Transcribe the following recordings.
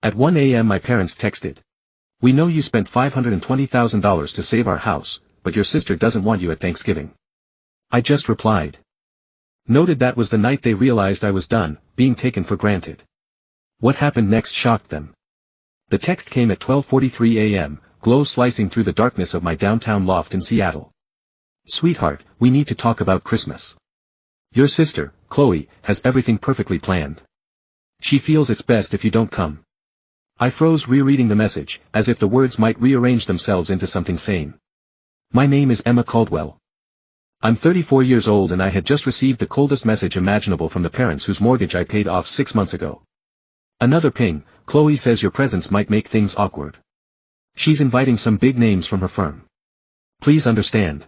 At 1 a.m. my parents texted. We know you spent $520,000 to save our house, but your sister doesn't want you at Thanksgiving. I just replied. Noted that was the night they realized I was done, being taken for granted. What happened next shocked them. The text came at 12:43 a.m., glow slicing through the darkness of my downtown loft in Seattle. Sweetheart, we need to talk about Christmas. Your sister, Chloe, has everything perfectly planned. She feels it's best if you don't come. I froze rereading the message, as if the words might rearrange themselves into something sane. My name is Emma Caldwell. I'm 34 years old and I had just received the coldest message imaginable from the parents whose mortgage I paid off 6 months ago. Another ping, Chloe says your presence might make things awkward. She's inviting some big names from her firm. Please understand.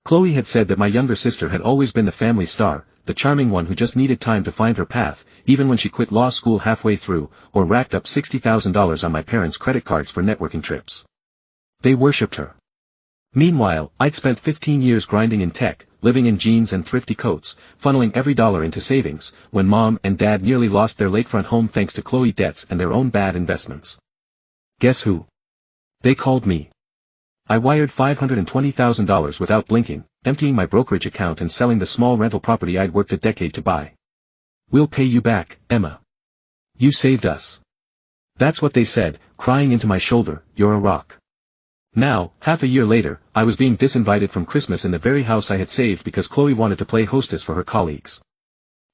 Chloe had said that my younger sister had always been the family star, the charming one who just needed time to find her path, even when she quit law school halfway through, or racked up $60,000 on my parents' credit cards for networking trips. They worshipped her. Meanwhile, I'd spent 15 years grinding in tech, living in jeans and thrifty coats, funneling every dollar into savings, when mom and dad nearly lost their lakefront home thanks to Chloe debts and their own bad investments. Guess who? They called me. I wired $520,000 without blinking, emptying my brokerage account and selling the small rental property I'd worked a decade to buy. We'll pay you back, Emma. You saved us. That's what they said, crying into my shoulder, you're a rock. Now, half a year later, I was being disinvited from Christmas in the very house I had saved because Chloe wanted to play hostess for her colleagues.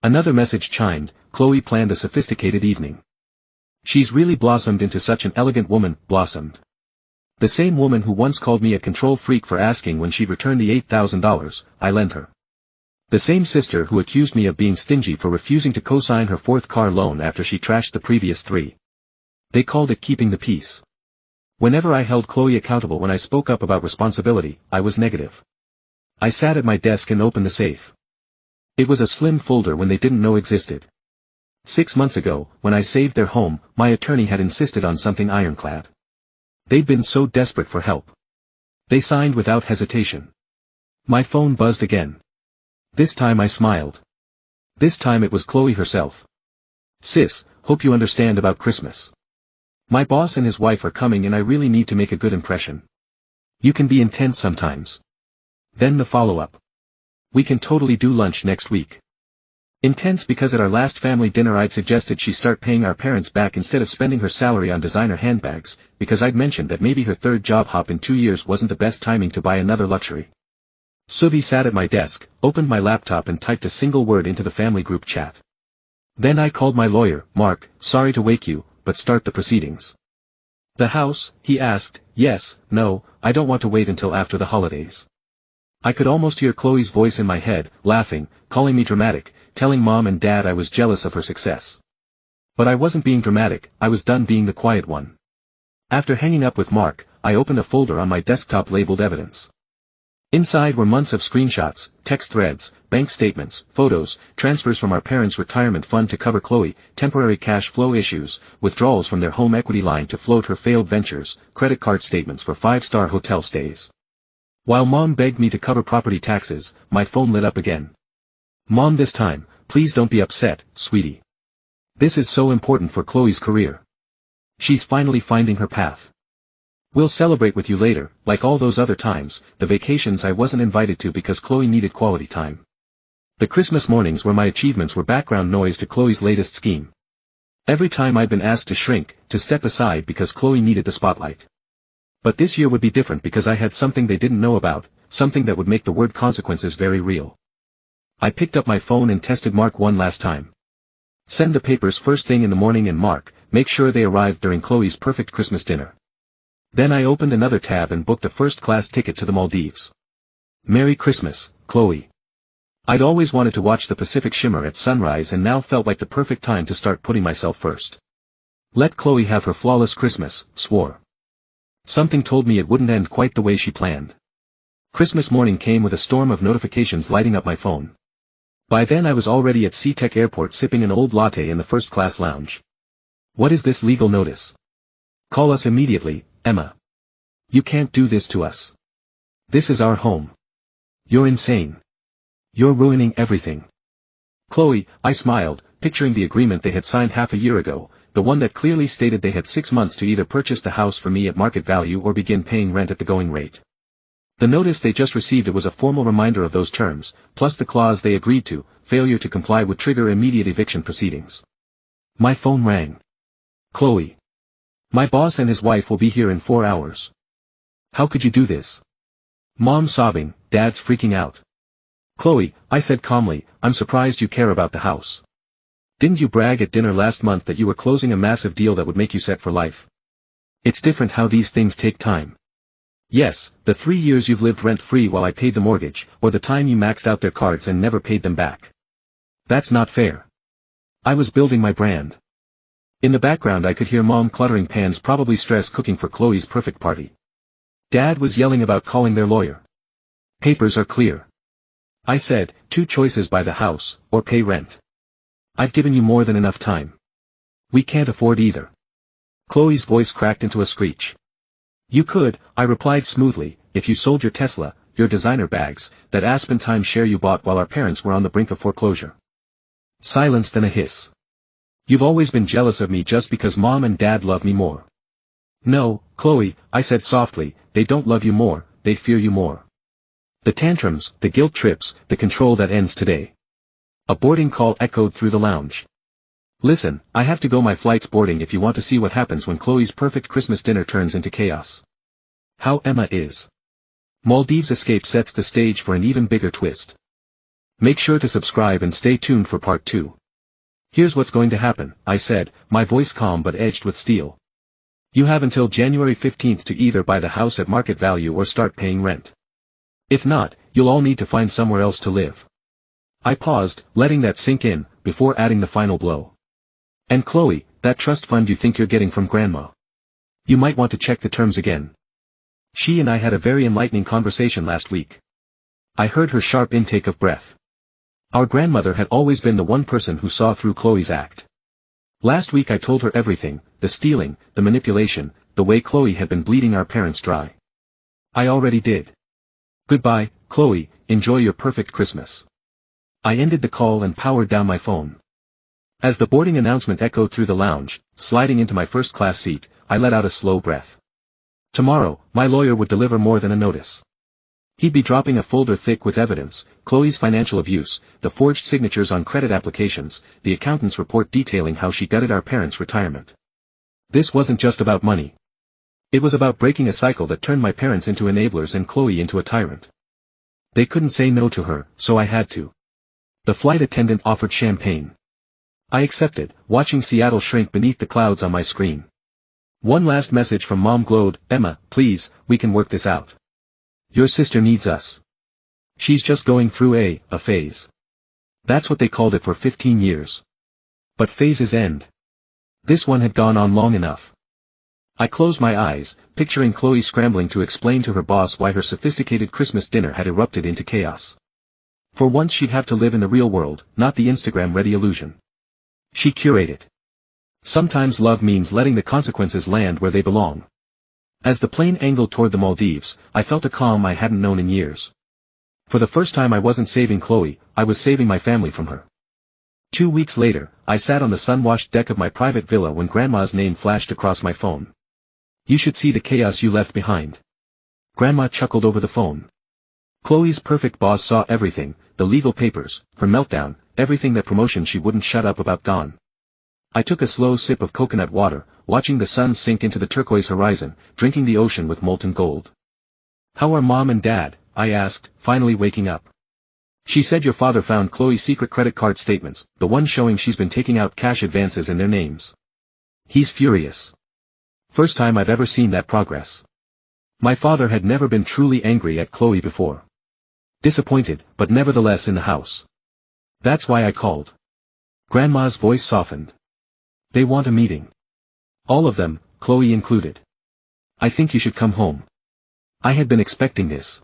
Another message chimed, Chloe planned a sophisticated evening. She's really blossomed into such an elegant woman, blossomed. The same woman who once called me a control freak for asking when she'd return the $8,000 I lent her. The same sister who accused me of being stingy for refusing to co-sign her 4th car loan after she trashed the previous 3. They called it keeping the peace. Whenever I held Chloe accountable when I spoke up about responsibility, I was negative. I sat at my desk and opened the safe. It was a slim folder when they didn't know existed. 6 months ago, when I saved their home, my attorney had insisted on something ironclad. They'd been so desperate for help. They signed without hesitation. My phone buzzed again. This time I smiled. This time it was Chloe herself. Sis, hope you understand about Christmas. My boss and his wife are coming and I really need to make a good impression. You can be intense sometimes. Then the follow-up. We can totally do lunch next week. Intense because at our last family dinner I'd suggested she start paying our parents back instead of spending her salary on designer handbags, because I'd mentioned that maybe her 3rd job hop in 2 years wasn't the best timing to buy another luxury. Subi sat at my desk, opened my laptop and typed a single word into the family group chat. Then I called my lawyer, Mark, sorry to wake you, but start the proceedings. The house, he asked, yes, no, I don't want to wait until after the holidays. I could almost hear Chloe's voice in my head, laughing, calling me dramatic, telling mom and dad I was jealous of her success. But I wasn't being dramatic, I was done being the quiet one. After hanging up with Mark, I opened a folder on my desktop labeled evidence. Inside were months of screenshots, text threads, bank statements, photos, transfers from our parents' retirement fund to cover Chloe, temporary cash flow issues, withdrawals from their home equity line to float her failed ventures, credit card statements for 5-star hotel stays. While mom begged me to cover property taxes, my phone lit up again. Mom, this time, please don't be upset, sweetie. This is so important for Chloe's career. She's finally finding her path. We'll celebrate with you later, like all those other times, the vacations I wasn't invited to because Chloe needed quality time. The Christmas mornings where my achievements were background noise to Chloe's latest scheme. Every time I'd been asked to shrink, to step aside because Chloe needed the spotlight. But this year would be different because I had something they didn't know about, something that would make the word consequences very real. I picked up my phone and tested Mark one last time. Send the papers first thing in the morning and Mark, make sure they arrived during Chloe's perfect Christmas dinner. Then I opened another tab and booked a first-class ticket to the Maldives. Merry Christmas, Chloe. I'd always wanted to watch the Pacific shimmer at sunrise and now felt like the perfect time to start putting myself first. Let Chloe have her flawless Christmas, swore. Something told me it wouldn't end quite the way she planned. Christmas morning came with a storm of notifications lighting up my phone. By then I was already at SeaTech Airport sipping an old latte in the first-class lounge. What is this legal notice? Call us immediately, Emma. You can't do this to us. This is our home. You're insane. You're ruining everything. Chloe, I smiled, picturing the agreement they had signed half a year ago, the one that clearly stated they had 6 months to either purchase the house for me at market value or begin paying rent at the going rate. The notice they just received was a formal reminder of those terms, plus the clause they agreed to: failure to comply would trigger immediate eviction proceedings. My phone rang. Chloe. My boss and his wife will be here in 4 hours. How could you do this? Mom sobbing, Dad's freaking out. Chloe, I said calmly, I'm surprised you care about the house. Didn't you brag at dinner last month that you were closing a massive deal that would make you set for life? It's different how these things take time. Yes, the 3 years you've lived rent-free while I paid the mortgage, or the time you maxed out their cards and never paid them back. That's not fair. I was building my brand. In the background I could hear Mom cluttering pans, probably stress cooking for Chloe's perfect party. Dad was yelling about calling their lawyer. Papers are clear. I said, 2 choices: buy the house, or pay rent. I've given you more than enough time. We can't afford either. Chloe's voice cracked into a screech. You could, I replied smoothly, if you sold your Tesla, your designer bags, that Aspen timeshare you bought while our parents were on the brink of foreclosure. Silence, then a hiss. You've always been jealous of me just because Mom and Dad love me more. No, Chloe, I said softly, they don't love you more, they fear you more. The tantrums, the guilt trips, the control that ends today. A boarding call echoed through the lounge. Listen, I have to go, my flight's boarding if you want to see what happens when Chloe's perfect Christmas dinner turns into chaos. How Emma is. Maldives escape sets the stage for an even bigger twist. Make sure to subscribe and stay tuned for part 2. Here's what's going to happen, I said, my voice calm but edged with steel. You have until January 15th to either buy the house at market value or start paying rent. If not, you'll all need to find somewhere else to live. I paused, letting that sink in, before adding the final blow. And Chloe, that trust fund you think you're getting from Grandma. You might want to check the terms again. She and I had a very enlightening conversation last week. I heard her sharp intake of breath. Our grandmother had always been the one person who saw through Chloe's act. Last week I told her everything, the stealing, the manipulation, the way Chloe had been bleeding our parents dry. I already did. Goodbye, Chloe, enjoy your perfect Christmas. I ended the call and powered down my phone. As the boarding announcement echoed through the lounge, sliding into my first-class seat, I let out a slow breath. Tomorrow, my lawyer would deliver more than a notice. He'd be dropping a folder thick with evidence: Chloe's financial abuse, the forged signatures on credit applications, the accountant's report detailing how she gutted our parents' retirement. This wasn't just about money. It was about breaking a cycle that turned my parents into enablers and Chloe into a tyrant. They couldn't say no to her, so I had to. The flight attendant offered champagne. I accepted, watching Seattle shrink beneath the clouds on my screen. One last message from Mom glowed: Emma, please, we can work this out. Your sister needs us. She's just going through a phase. That's what they called it for 15 years. But phases end. This one had gone on long enough. I closed my eyes, picturing Chloe scrambling to explain to her boss why her sophisticated Christmas dinner had erupted into chaos. For once she'd have to live in the real world, not the Instagram-ready illusion. She curated it. Sometimes love means letting the consequences land where they belong. As the plane angled toward the Maldives, I felt a calm I hadn't known in years. For the first time I wasn't saving Chloe, I was saving my family from her. 2 weeks later, I sat on the sun-washed deck of my private villa when Grandma's name flashed across my phone. You should see the chaos you left behind. Grandma chuckled over the phone. Chloe's perfect boss saw everything: the legal papers, her meltdown, everything that promotion she wouldn't shut up about gone. I took a slow sip of coconut water, watching the sun sink into the turquoise horizon, drinking the ocean with molten gold. How are Mom and Dad? I asked, finally waking up. She said your father found Chloe's secret credit card statements, the one showing she's been taking out cash advances in their names. He's furious. First time I've ever seen that progress. My father had never been truly angry at Chloe before. Disappointed, but nevertheless in the house. That's why I called. Grandma's voice softened. They want a meeting. All of them, Chloe included. I think you should come home. I had been expecting this.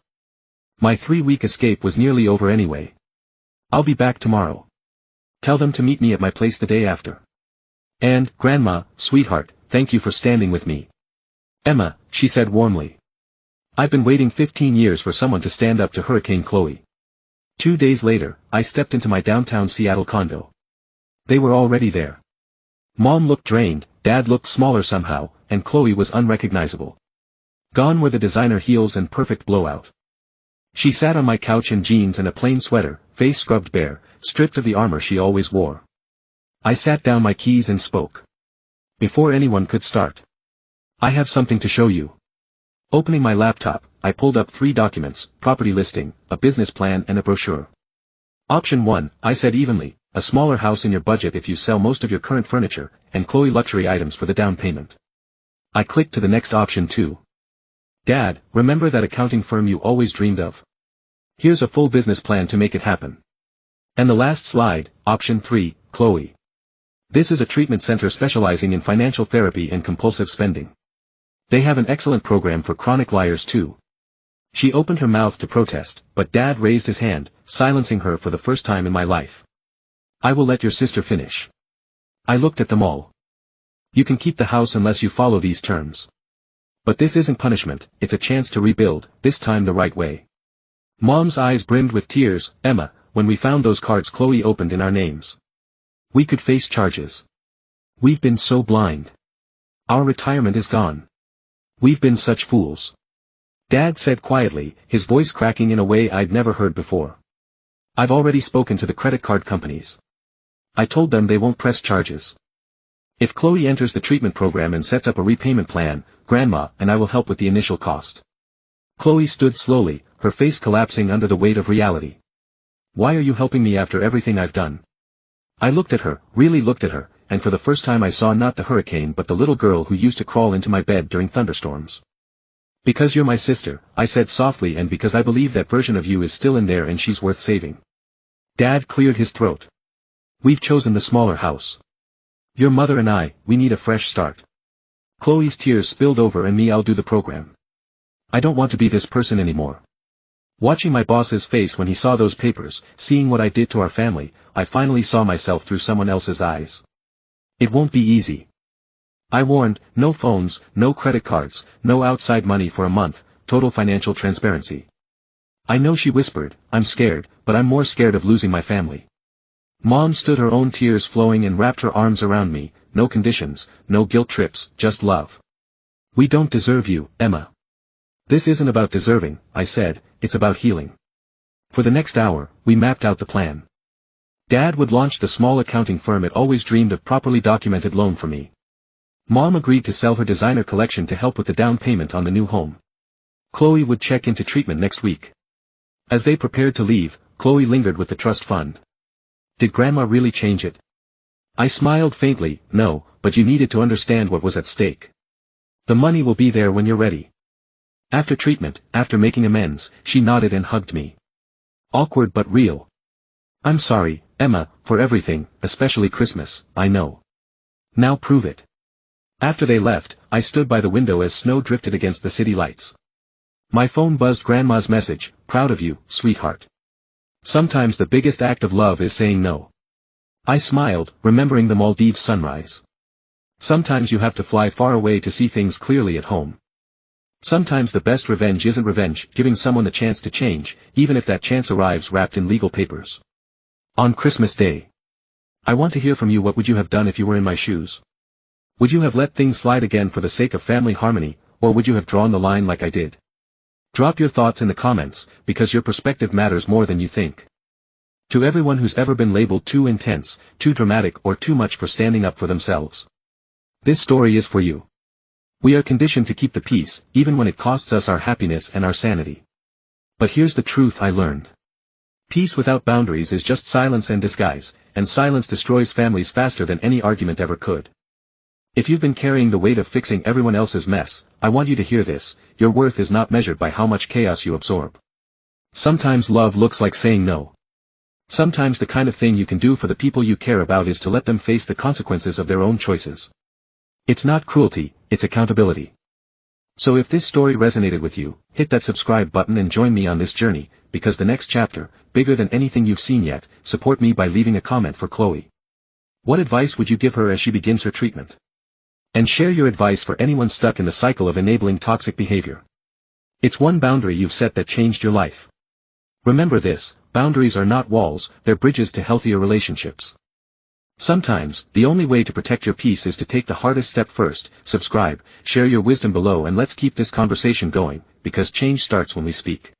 My 3-week escape was nearly over anyway. I'll be back tomorrow. Tell them to meet me at my place the day after. And, Grandma, sweetheart, thank you for standing with me. Emma, she said warmly. I've been waiting 15 years for someone to stand up to Hurricane Chloe. 2 days later, I stepped into my downtown Seattle condo. They were already there. Mom looked drained, Dad looked smaller somehow, and Chloe was unrecognizable. Gone were the designer heels and perfect blowout. She sat on my couch in jeans and a plain sweater, face scrubbed bare, stripped of the armor she always wore. I sat down my keys and spoke. Before anyone could start. I have something to show you. Opening my laptop, I pulled up 3 documents, property listing, a business plan and a brochure. Option 1, I said evenly, a smaller house in your budget if you sell most of your current furniture, and Chloe luxury items for the down payment. I clicked to the next option 2. Dad, remember that accounting firm you always dreamed of? Here's a full business plan to make it happen. And the last slide, option 3, Chloe. This is a treatment center specializing in financial therapy and compulsive spending. They have an excellent program for chronic liars too. She opened her mouth to protest, but Dad raised his hand, silencing her for the first time in my life. I will let your sister finish. I looked at them all. You can keep the house unless you follow these terms. But this isn't punishment, it's a chance to rebuild, this time the right way. Mom's eyes brimmed with tears. Emma, when we found those cards Chloe opened in our names. We could face charges. We've been so blind. Our retirement is gone. We've been such fools. Dad said quietly, his voice cracking in a way I'd never heard before. I've already spoken to the credit card companies. I told them they won't press charges. If Chloe enters the treatment program and sets up a repayment plan, Grandma and I will help with the initial cost. Chloe stood slowly, her face collapsing under the weight of reality. Why are you helping me after everything I've done? I looked at her, really looked at her, and for the first time I saw not the hurricane but the little girl who used to crawl into my bed during thunderstorms. Because you're my sister, I said softly, and because I believe that version of you is still in there and she's worth saving. Dad cleared his throat. We've chosen the smaller house. Your mother and I, we need a fresh start. Chloe's tears spilled over, and me, I'll do the program. I don't want to be this person anymore. Watching my boss's face when he saw those papers, seeing what I did to our family, I finally saw myself through someone else's eyes. It won't be easy. I warned, no phones, no credit cards, no outside money for a month, total financial transparency. I know, she whispered, I'm scared, but I'm more scared of losing my family. Mom stood, her own tears flowing, and wrapped her arms around me. No conditions, no guilt trips, just love. We don't deserve you, Emma. This isn't about deserving, I said, it's about healing. For the next hour, we mapped out the plan. Dad would launch the small accounting firm it always dreamed of, properly documented loan for me. Mom agreed to sell her designer collection to help with the down payment on the new home. Chloe would check into treatment next week. As they prepared to leave, Chloe lingered with the trust fund. Did Grandma really change it? I smiled faintly. No, but you needed to understand what was at stake. The money will be there when you're ready. After treatment, after making amends, she nodded and hugged me. Awkward but real. I'm sorry, Emma, for everything, especially Christmas, I know. Now prove it. After they left, I stood by the window as snow drifted against the city lights. My phone buzzed. Grandma's message, proud of you, sweetheart. Sometimes the biggest act of love is saying no. I smiled, remembering the Maldives sunrise. Sometimes you have to fly far away to see things clearly at home. Sometimes the best revenge isn't revenge, giving someone the chance to change, even if that chance arrives wrapped in legal papers. On Christmas Day. I want to hear from you. What would you have done if you were in my shoes? Would you have let things slide again for the sake of family harmony, or would you have drawn the line like I did? Drop your thoughts in the comments, because your perspective matters more than you think. To everyone who's ever been labeled too intense, too dramatic, or too much for standing up for themselves, this story is for you. We are conditioned to keep the peace, even when it costs us our happiness and our sanity. But here's the truth I learned. Peace without boundaries is just silence and disguise, and silence destroys families faster than any argument ever could. If you've been carrying the weight of fixing everyone else's mess, I want you to hear this: your worth is not measured by how much chaos you absorb. Sometimes love looks like saying no. Sometimes the kind of thing you can do for the people you care about is to let them face the consequences of their own choices. It's not cruelty, it's accountability. So if this story resonated with you, hit that subscribe button and join me on this journey, because the next chapter, bigger than anything you've seen yet. Support me by leaving a comment for Chloe. What advice would you give her as she begins her treatment? And share your advice for anyone stuck in the cycle of enabling toxic behavior. It's one boundary you've set that changed your life. Remember this: boundaries are not walls, they're bridges to healthier relationships. Sometimes, the only way to protect your peace is to take the hardest step first. Subscribe, share your wisdom below, and let's keep this conversation going, because change starts when we speak.